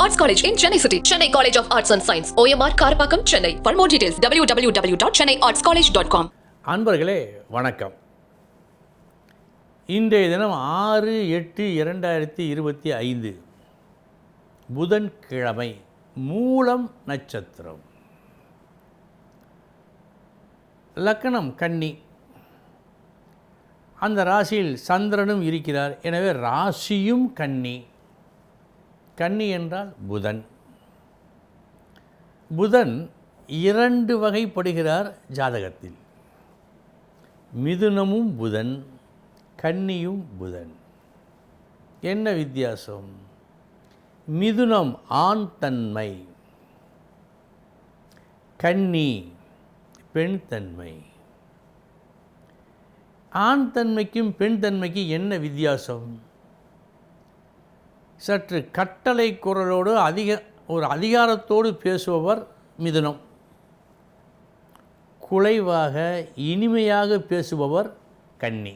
Arts College in Chennai City. Chennai College of Arts and Science. OMR Karapakam, Chennai. For more details, www.chennaiartscollege.com. அன்பர்களே வணக்கம். இன்றைய தினம் 6/8/2025 புதன்கிழமை, மூலம் நட்சத்திரம், லக்னம் கன்னி. அந்த ராசியில் சந்திரனும் இருக்கிறார். எனவே ராசியும் கன்னி. கன்னி என்றால் புதன். புதன் 2 வகைப்படுகிறார் ஜாதகத்தில். மிதுனமும் புதன், கன்னியும் புதன். என்ன வித்தியாசம்? மிதுனம் ஆண் தன்மை, கன்னி பெண் தன்மை. ஆண் தன்மைக்கும் பெண் தன்மைக்கும் என்ன வித்தியாசம்? சற்று கட்டளை குரலோடு ஒரு அதிகாரத்தோடு பேசுபவர் மிதுனம். குலைவாக இனிமையாக பேசுபவர் கன்னி.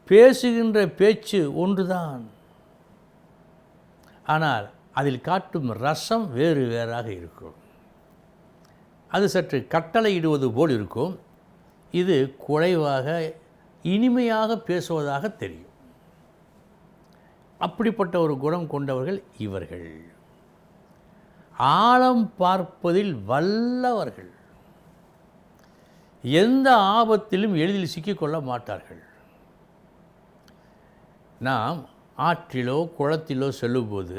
பேசுகின்ற பேச்சு ஒன்றுதான், ஆனால் அதில் காட்டும் ரசம் வேறு வேறாக இருக்கும். அது சற்று கட்டளையிடுவது போல் இருக்கும். இது குலைவாக இனிமையாக பேசுவதாக தெரியும். அப்படிப்பட்ட ஒரு குணம் கொண்டவர்கள் இவர்கள். ஆழம் பார்ப்பதில் வல்லவர்கள். எந்த ஆபத்திலும் எளிதில் சிக்கிக்கொள்ள மாட்டார்கள். நாம் ஆற்றிலோ குளத்திலோ செல்லும்போது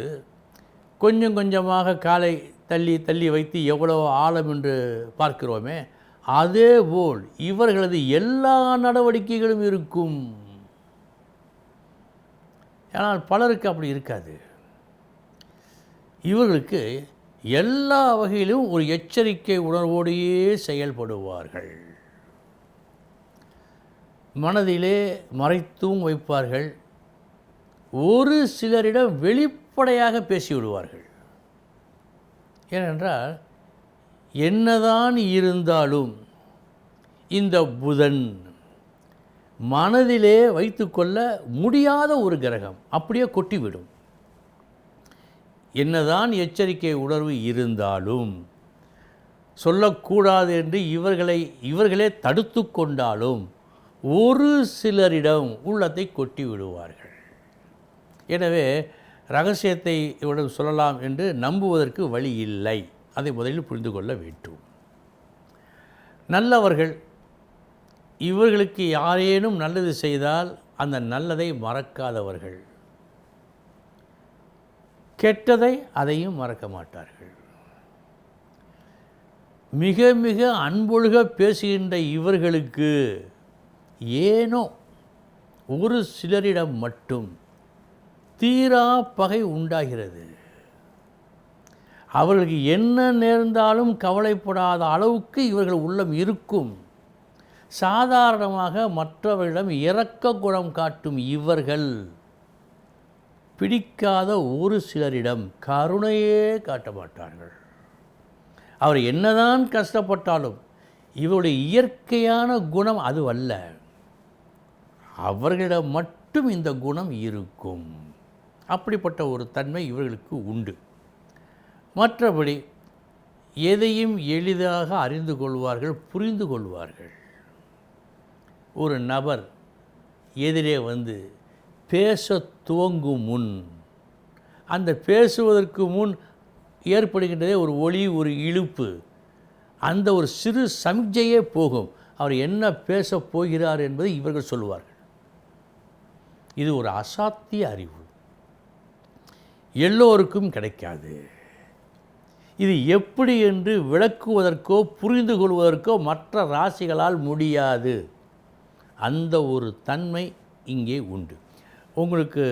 கொஞ்சம் கொஞ்சமாக காலை தள்ளி தள்ளி வைத்து எவ்வளோ ஆழம் என்று பார்க்கிறோமே, அதேபோல் இவர்களது எல்லா நடவடிக்கைகளும் இருக்கும். ஆனால் பலருக்கு அப்படி இருக்காது. இவர்களுக்கு எல்லா வகையிலும் ஒரு எச்சரிக்கை உணர்வோடையே செயல்படுவார்கள். மனதிலே மறைத்தும் வைப்பார்கள். ஒரு சிலரிடம் வெளிப்படையாக பேசிவிடுவார்கள். ஏனென்றால் என்னதான் இருந்தாலும் இந்த புதன் மனதிலே வைத்துக்கொள்ள முடியாத ஒரு கிரகம். அப்படியே கொட்டிவிடும். என்னதான் எச்சரிக்கை உணர்வு இருந்தாலும், சொல்லக்கூடாது என்று இவர்களே தடுத்து கொண்டாலும் ஒரு சிலரிடம் உள்ளத்தை கொட்டி விடுவார்கள். எனவே ரகசியத்தை இவரிடம் சொல்லலாம் என்று நம்புவதற்கு வழி இல்லை. அதை முதலில் புரிந்து கொள்ள வேண்டும். நல்லவர்கள். இவர்களுக்கு யாரேனும் நல்லது செய்தால் அந்த நல்லதை மறக்காதவர்கள். கெட்டதை அதையும் மறக்க மாட்டார்கள். மிக மிக அன்பொழுக பேசுகின்ற இவர்களுக்கு ஏனோ ஒரு சிலரிடம் மட்டும் தீரா பகை உண்டாகிறது. அவர்களுக்கு என்ன நேர்ந்தாலும் கவலைப்படாத அளவுக்கு இவர்கள் உள்ளம் இருக்கும். சாதாரணமாக மற்றவர்களிடம் இரக்க குணம் காட்டும் இவர்கள் பிடிக்காத ஒரு சிலரிடம் கருணையே காட்ட மாட்டார்கள். அவர் என்னதான் கஷ்டப்பட்டாலும் இவருடைய இயற்கையான குணம் அதுவல்ல. அவர்களிடம் மட்டும் இந்த குணம் இருக்கும். அப்படிப்பட்ட ஒரு தன்மை இவர்களுக்கு உண்டு. மற்றபடி எதையும் எளிதாக அறிந்து கொள்வார்கள், புரிந்து கொள்வார்கள். ஒரு நபர் எதிரே வந்து பேச துவங்கும் முன், அந்த பேசுவதற்கு முன் ஏற்படுகின்றதே ஒரு ஒலி, ஒரு இழுப்பு, அந்த ஒரு சிறு சமிக்ஞையே போகும். அவர் என்ன பேசப் போகிறார் என்பதை இவர்கள் சொல்லுவார்கள். இது ஒரு அசாத்திய அறிவு. எல்லோருக்கும் கிடைக்காது. இது எப்படி என்று விளக்குவதற்கோ புரிந்து கொள்வதற்கோ மற்ற ராசிகளால் முடியாது. அந்த ஒரு தன்மை இங்கே உண்டு. உங்களுக்கு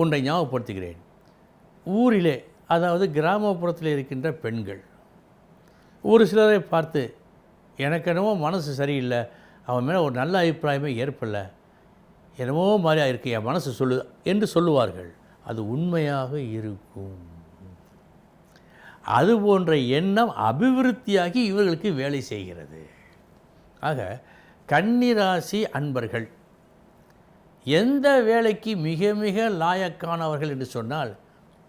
ஒன்றை ஞாபகப்படுத்துகிறேன். ஊரிலே, அதாவது கிராமப்புறத்தில் இருக்கின்ற பெண்கள் ஒரு சிலரை பார்த்து, எனக்கு என்னமோ மனசு சரியில்லை, அவன் மேலே ஒரு நல்ல அபிப்பிராயமே ஏற்படல, என்னமோ மாதிரியாக இருக்கு, என் மனசு சொல்லு என்று சொல்லுவார்கள். அது உண்மையாக இருக்கும். அது போன்ற எண்ணம் அபிவிருத்தியாகி இவர்களுக்கு வேலை செய்கிறது. ஆக கன்னிராசி அன்பர்கள் எந்த வேலைக்கு மிக மிக லாயக்கானவர்கள் என்று சொன்னால்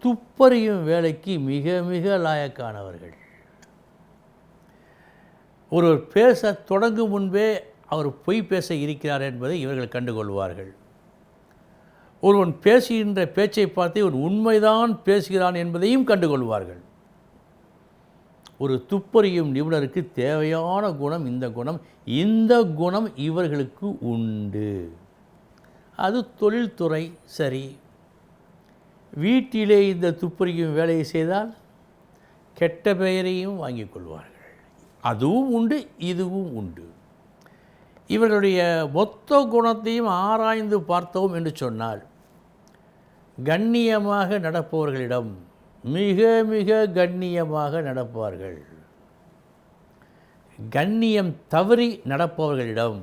துப்பறியும் வேலைக்கு மிக மிக லாயக்கானவர்கள். ஒருவர் பேச தொடங்கும் முன்பே அவர் பொய் பேச இருக்கிறார் என்பதை இவர்கள் கண்டுகொள்வார்கள். ஒருவன் பேசுகின்ற பேச்சை பார்த்து இவன் உண்மைதான் பேசுகிறான் என்பதையும் கண்டுகொள்வார்கள். ஒரு துப்பறியும் நிபுணருக்கு தேவையான குணம் இந்த குணம் இவர்களுக்கு உண்டு. அது தொழில்துறை சரி. வீட்டிலே இந்த துப்பறியும் வேலையை செய்தால் கெட்ட பெயரையும் வாங்கிக் கொள்வார்கள். அதுவும் உண்டு, இதுவும் உண்டு. இவர்களுடைய மொத்த குணத்தையும் ஆராய்ந்து பார்த்தோம் என்று சொன்னால், கண்ணியமாக நடப்பவர்களிடம் மிக மிக கண்ணியமாக நடப்பார்கள். கண்ணியம் தவறி நடப்பவர்களிடம்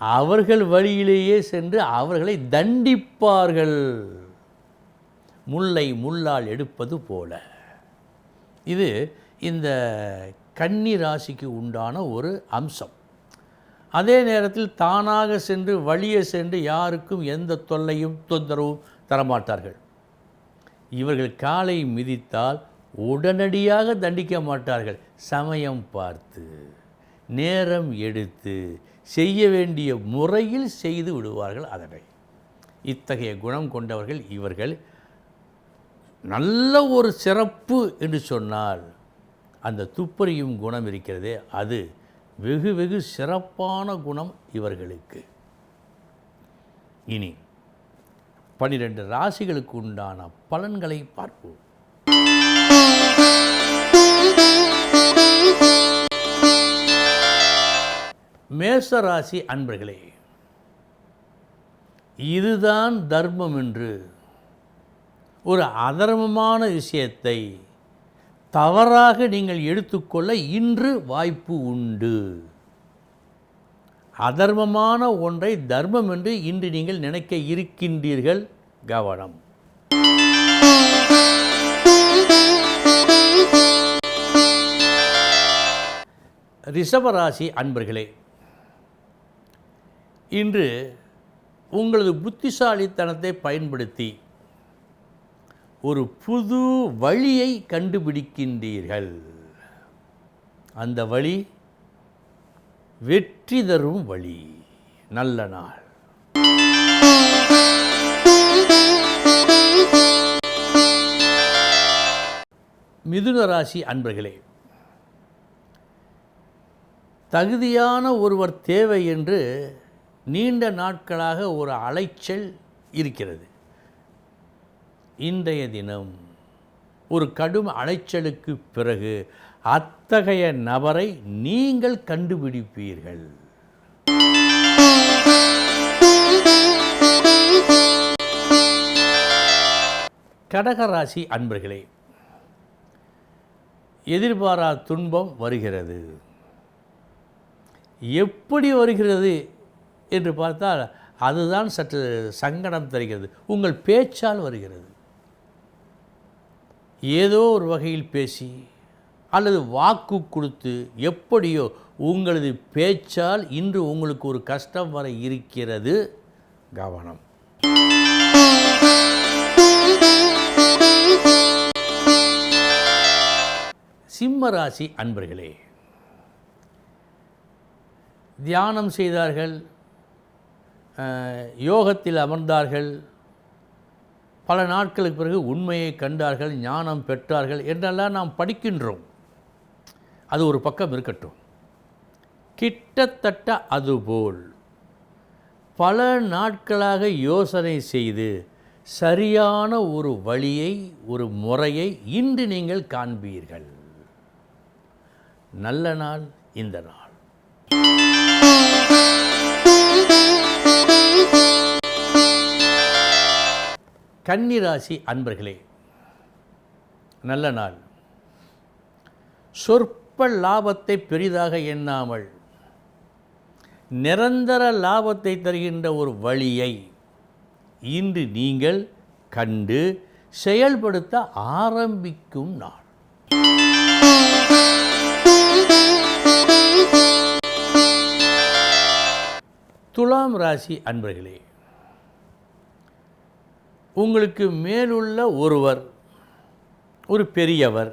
அவர்கள் வழியிலேயே சென்று அவர்களை தண்டிப்பார்கள். முல்லை முள்ளால் எடுப்பது போல. இது இந்த கன்னி ராசிக்கு உண்டான ஒரு அம்சம். அதே நேரத்தில் தானாக சென்று வழியே சென்று யாருக்கும் எந்த தொல்லையும் தொந்தரவும் தரமாட்டார்கள். இவர்கள் காலை மிதித்தால் உடனடியாக தண்டிக்க மாட்டார்கள். சமயம் பார்த்து நேரம் எடுத்து செய்ய வேண்டிய முறையில் செய்து விடுவார்கள் அதனை. இத்தகைய குணம் கொண்டவர்கள் இவர்கள். நல்ல ஒரு சிறப்பு என்று சொன்னால் அந்த துப்பறியும் குணம் இருக்கிறதே, அது வெகு வெகு சிறப்பான குணம் இவர்களுக்கு. இனி 12 ராசிகளுக்கு உண்டான பலன்களை பார்ப்போம். மேச ராசி அன்பர்களே, இதுதான் தர்மம் என்று ஒரு அதர்மமான விஷயத்தை தவறாக நீங்கள் எடுத்துக்கொள்ள இன்று வாய்ப்பு உண்டு. அதர்மமான ஒன்றை தர்மம் என்று இன்று நீங்கள் நினைக்க இருக்கின்றீர்கள். கவனம். ரிஷபராசி அன்பர்களே, இன்று உங்களது புத்திசாலித்தனத்தை பயன்படுத்தி ஒரு புது வழியை கண்டுபிடிக்கின்றீர்கள். அந்த வழி வெற்றி தரும் வழி. நல்ல நாள். மிதுன ராசி அன்பர்களே, தகுதியான ஒருவர் தேவை என்று நீண்ட நாட்களாக ஒரு அலைச்சல் இருக்கிறது. இன்றைய தினம் ஒரு கடும் அலைச்சலுக்கு பிறகு அத்தகைய நபரை நீங்கள் கண்டுபிடிப்பீர்கள். கடகராசி அன்பர்களே, எதிர்பாரா துன்பம் வருகிறது. எப்படி வருகிறது என்று பார்த்தால் அதுதான் சற்று சங்கடம் தருகிறது. உங்கள் பேச்சால் வருகிறது. ஏதோ ஒரு வகையில் பேசி அல்லது வாக்கு கொடுத்து எப்படியோ உங்களது பேச்சால் இன்று உங்களுக்கு ஒரு கஷ்டம் வர இருக்கிறது. கவனம். சிம்ம ராசி அன்பர்களே, தியானம் செய்தார்கள், யோகத்தில் அமர்ந்தார்கள், பல நாட்களுக்கு பிறகு உண்மையை கண்டார்கள், ஞானம் பெற்றார்கள் என்றெல்லாம் நாம் படிக்கின்றோம். அது ஒரு பக்கம் இருக்கட்டும். கிட்டத்தட்ட அதுபோல் பல நாட்களாக யோசனை செய்து சரியான ஒரு வழியை, ஒரு முறையை இன்று நீங்கள் காண்பீர்கள். நல்ல நாள் இந்த நாள். கன்னிராசி அன்பர்களே, நல்ல நாள். சொற்ப லாபத்தை பெரிதாக எண்ணாமல் நிரந்தர லாபத்தை தருகின்ற ஒரு வழியை இன்று நீங்கள் கண்டு செயல்படுத்த ஆரம்பிக்கும் நாள். துலாம் ராசி அன்பர்களே, உங்களுக்கு மேலுள்ள ஒருவர், ஒரு பெரியவர்,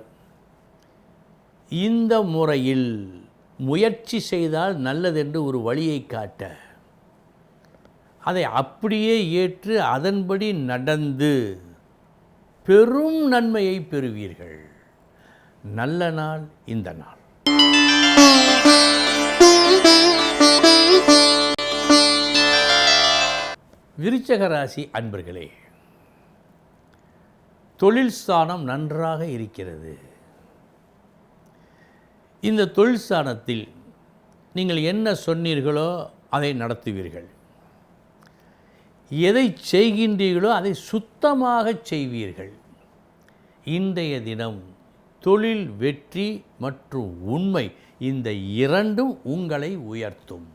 இந்த முறையில் முயற்சி செய்தால் நல்லதென்று ஒரு வழியை காட்ட, அதை அப்படியே ஏற்று அதன்படி நடந்து பெரும் நன்மையை பெறுவீர்கள். நல்ல நாள் இந்த நாள். விருச்சிக ராசி அன்பர்களே, தொழில் ஸ்தானம் நன்றாக இருக்கிறது. இந்த தொழில் ஸ்தானத்தில் நீங்கள் என்ன சொன்னீர்களோ அதை நடத்துவீர்கள். எதை செய்கின்றீர்களோ அதை சுத்தமாக செய்வீர்கள். இன்றைய தினம் தொழில் வெற்றி மற்றும் உண்மை, இந்த இரண்டும் உங்களை உயர்த்தும்.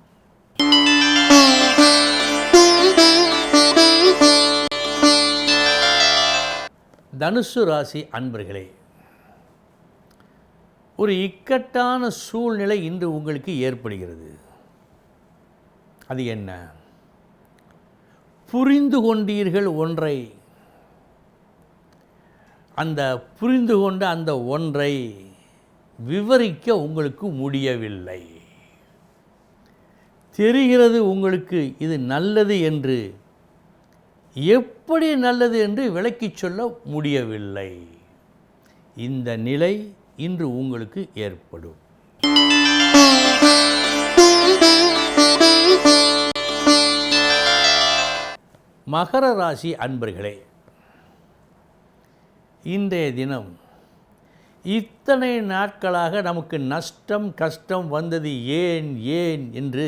தனுசு ராசி அன்பர்களே, ஒரு இக்கட்டான சூழ்நிலை இன்று உங்களுக்கு ஏற்படுகிறது. அது என்ன? புரிந்து கொண்டீர்கள் ஒன்றை, அந்த புரிந்து கொண்ட அந்த ஒன்றை விவரிக்க உங்களுக்கு முடியவில்லை. தெரிகிறது உங்களுக்கு இது நல்லது என்று, எப்படி நல்லது என்று விளக்கிச் சொல்ல முடியவில்லை. இந்த நிலை இன்று உங்களுக்கு ஏற்படும். மகர ராசி அன்பர்களே, இன்றைய தினம் இத்தனை நாட்களாக நமக்கு நஷ்டம் கஷ்டம் வந்தது ஏன் ஏன் என்று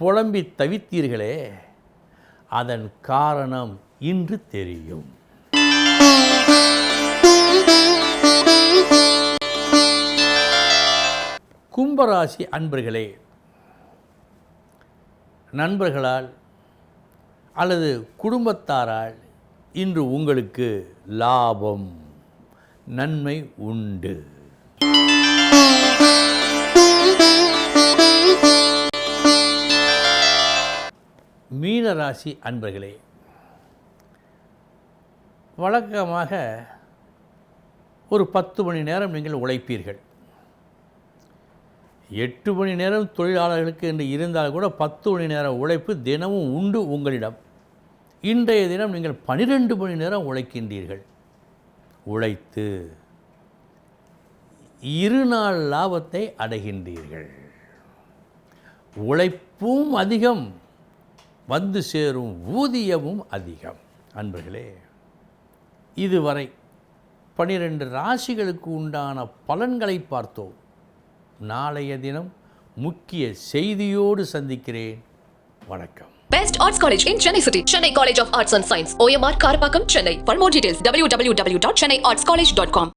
புலம்பி தவித்தீர்களே, அதன் காரணம் இன்று தெரியும். கும்பராசி அன்பர்களே, நண்பர்களால் அல்லது குடும்பத்தாரால் இன்று உங்களுக்கு லாபம் நன்மை உண்டு. மீனராசி அன்பர்களே, வழக்கமாக ஒரு 10 மணி நேரம் நீங்கள் உழைப்பீர்கள். 8 மணி நேரம் தொழிலாளர்களுக்கு என்று இருந்தால் கூட 10 மணி நேரம் உழைப்பு தினமும் உண்டு உங்களிடம். இன்றைய தினம் நீங்கள் 12 மணி நேரம் உழைக்கின்றீர்கள். உழைத்து 2 நாள் லாபத்தை அடைகின்றீர்கள். உழைப்பும் அதிகம், வந்து சேரும் ஊதியமும் அதிகம். அன்பர்களே, இதுவரை 12 ராசிகளுக்கு உண்டான பலன்களை பார்த்தோம். நாளைய தினம் முக்கிய செய்தியோடு சந்திக்கிறேன். வணக்கம். Best Arts College in Chennai City. Chennai College of Arts and Science. OMR Karpakkam, Chennai. For more details, www.chennaiartscollege.com.